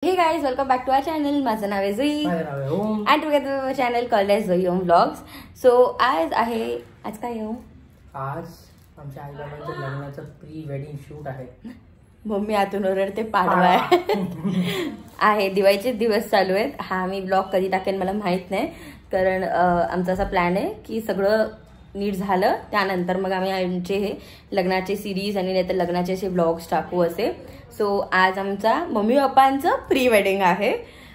Hey guys, welcome back to our channel. माझं नाव आहे जुई and together our channel called as Zuyi Home Vlogs. So आज काय येऊ? आज आमच्या आई बाबांच्या लग्नाचं प्री वेडिंग शूट आहे. मम्मी आतून ओरडते पाडवा आहे. दिवाळीचे दिवस चालू आहेत. हा मी ब्लॉग कधी टाकेन मला माहित नाही, कारण आमचा असा प्लॅन आहे की सगळं नीट झालं त्यानंतर मग आम्ही आमचे हे लग्नाचे सिरीज आणि नाहीतर लग्नाचे असे ब्लॉग्स टाकू असे. सो आज आमचा मम्मी पप्पांचं प्री वेडिंग आहे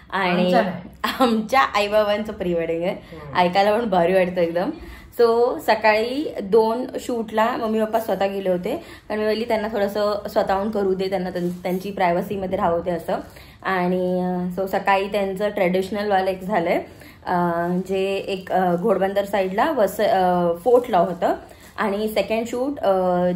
आणि आमच्या आई बाबांचं प्री वेडिंग आहे. ऐकायला पण भारी वाटतं एकदम. सो सकाळी 2 शूटला मम्मी पप्पा स्वतः गेले होते, कारण मी बोलली त्यांना थोडंसं स्वतःहून करू दे, त्यांना त्यांची प्रायव्हसीमध्ये राहू दे असं. आणि सो सकाळी त्यांचं ट्रेडिशनलवालं एक झालंय, जे एक घोडबंदर साईडला फोर्टला होतं. आणि सेकंड शूट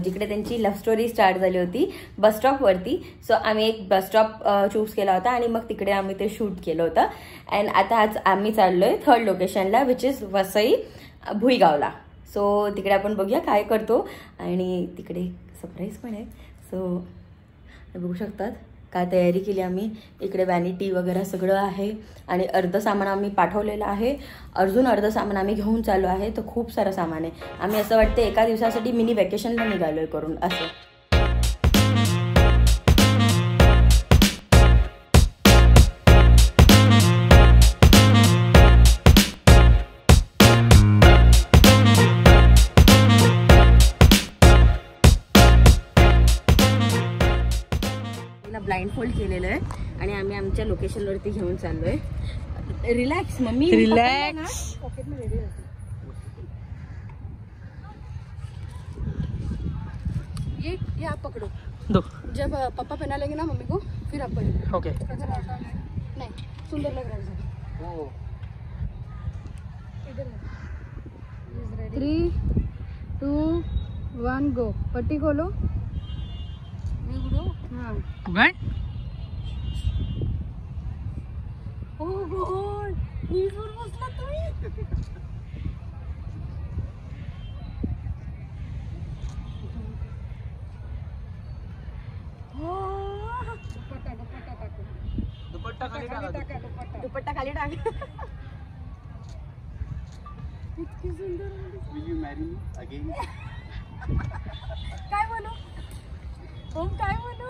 जिकडे त्यांची लव्ह स्टोरी स्टार्ट झाली होती बस स्टॉपवरती. सो आम्ही एक बस स्टॉप चूज केला होता आणि मग तिकडे आम्ही ते शूट केलं होतं. अँड आता आज आम्ही चाललोय 3rd लोकेशनला, विच इज वसई भुईगावला. सो तिकडे आपण बघूया काय करतो, आणि तिकडे सरप्राईज पण आहे. सो बघू शकतात काय तयारी केली आम्ही. इकडे वॅनिटी वगैरे सगळं आहे आणि अर्ध सामान आम्ही पाठवलेलं आहे, अजून अर्ध सामान आम्ही घेऊन चाललो आहे. तर खूप सारं सामान आहे. आम्ही असं वाटतं एका दिवसासाठी मिनी वॅकेशनला निघालोय करून असं. ब्लाइंड फोल्ड केलेलं आहे आणि आम्ही आमच्या लोकेशनवरती घेऊन चाललोय. Relax mummy, relax. ये आप पकड़ो दो. जब पापा पहना लेंगे ना मम्मी को, फिर आप पकड़ो. ओके. नहीं सुंदर लग रहा है. 3, 2, 1 गो. पट्टी खोलो. हाँ. काय? ओ गॉड, नीवर बसला तुम्ही. दुपट्टा खाली टाक. इतकी सुंदर. Will you marry me again? काय बोलू ओम, काय बोलू?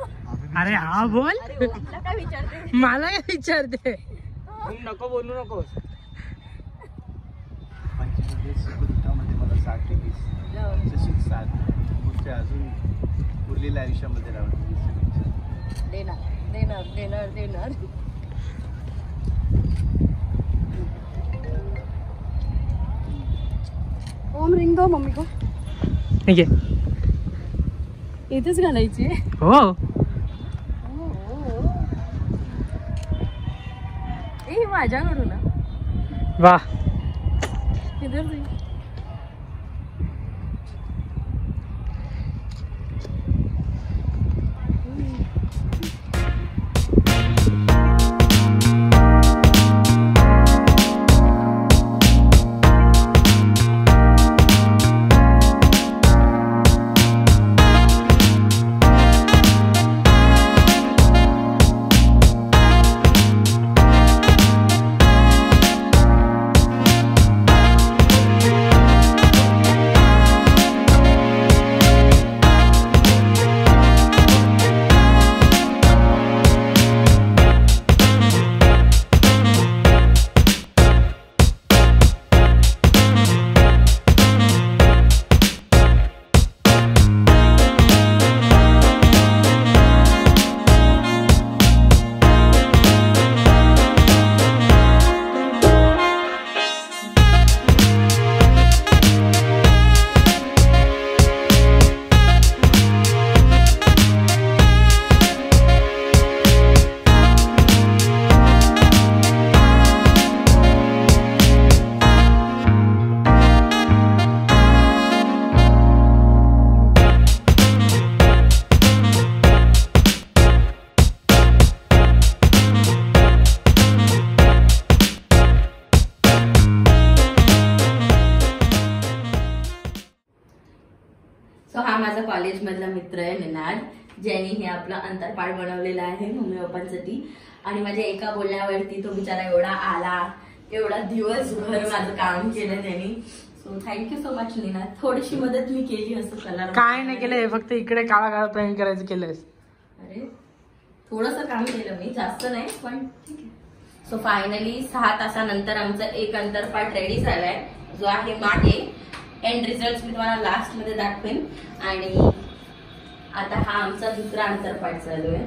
अरे हा बोल. अरे ओमला काय विचारते? मला काय विचारते? नको बोलू नकोस. 25 मध्ये मला 60 ते 20 तशीच 7 पुढच्या अजून उरलेल्या आयुष्यामध्ये राहणार. देणार. ओम रिंग दो मम्मी को. ठीक आहे. इथेच घालायची. हो. ए माझ्याकडून ना. वाह. इधर देख. माझा कॉलेज मधला मित्र आहे निनाद, ज्यांनी हे आपलं अंतरपाळ बनवलेलं आहे मम्मी पप्पांसाठी. आणि माझ्या एका बोलण्यावरती तो बिचारा एवढा आला, एवढा दिवसभर माझं काम केलं त्यांनी. So thank you so much Neena. थोडीशी मदत मी केली असं कलर. काय नाही केलंय, फक्त इकडे काळा काळा पेंट करायचं केलंयस. अरे थोडंसं काम केलं मी, जास्त नाही पण ठीक आहे. सो फायनली 6 तासानंतर आमचा एक अंतरपाठ रेडी झालाय, जो आहे मागे. एंड रिझल्ट मी तुम्हाला लास्ट मध्ये दाखवेन. आणि आता हा आमचा दुसरा अंतरपाठ चालू आहे.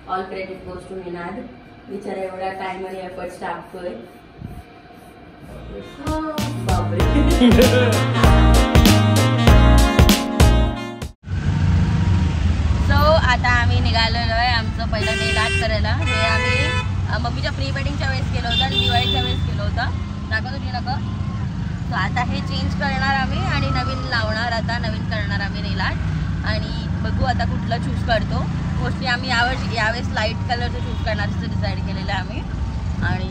All credit goes to Ninad. बिचारा एवढा टाइम आणि एफर्ट्स टाकतोय. बापरे. सो आता आम्ही निघालेलो आहे आमचं पहिलं नेल आर्ट करायला. हे आम्ही मम्मीच्या प्री वेडिंगच्या वेळेस केलं होतं आणि दिवाळीच्या वेळेस केलं होतं. दाखव तुझी नको. सो आता हे चेंज करणार आम्ही आणि नवीन लावणार. आता नवीन करणार आम्ही नेल आर्ट आणि बघू आता कुठलं चूज करतो. मोस्टली आम्ही यावेळेस लाईट कलरचं चूज करणार असं डिसाईड केलेलं आहे आम्ही. आणि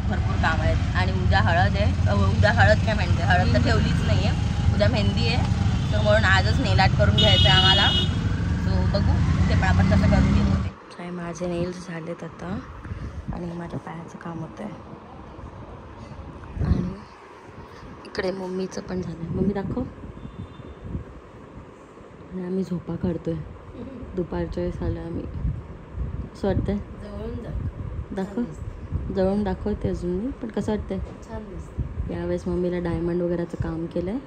भरपूर काम आहेत. आणि उद्या हळद आहे. उद्या हळद काय म्हणते, हळद तर ठेवलीच नाही आहे, उद्या मेहंदी आहे. तर म्हणून आजच नेल आर्ट करून घ्यायचं आहे आम्हाला. सो बघू ते पण आपण कसं करून घेतो ते. काय माझे नेल्स झालेत आता आणि माझ्या पायाचं काम होतं आहे. आणि इकडे मम्मीचं पण झालं आहे. मम्मी दाखव. आणि आम्ही झोपा काढतोय. दुपारच्या वेळेस आलो आम्ही. असं वाटतंय दाखव. जवळून दाखवते अजून मी, पण कसं वाटतंय. छान दिसतं. यावेळेस मम्मीला डायमंड वगैरेचं काम केलं आहे.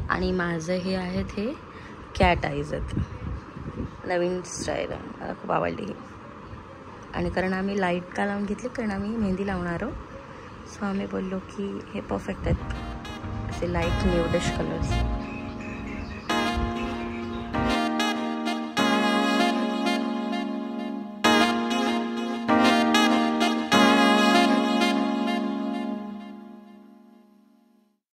आणि माझं हे आहेत हे कॅट आईज आहेत, नवीन स्टाईल आहे, मला खूप आवडली ही. आणि कारण आम्ही लाईट का लावून घेतली, कारण आम्ही मेहंदी लावणार आहोत. सो आम्ही बोललो की हे परफेक्ट आहेत असे लाईट न्यूडिश कलर्स.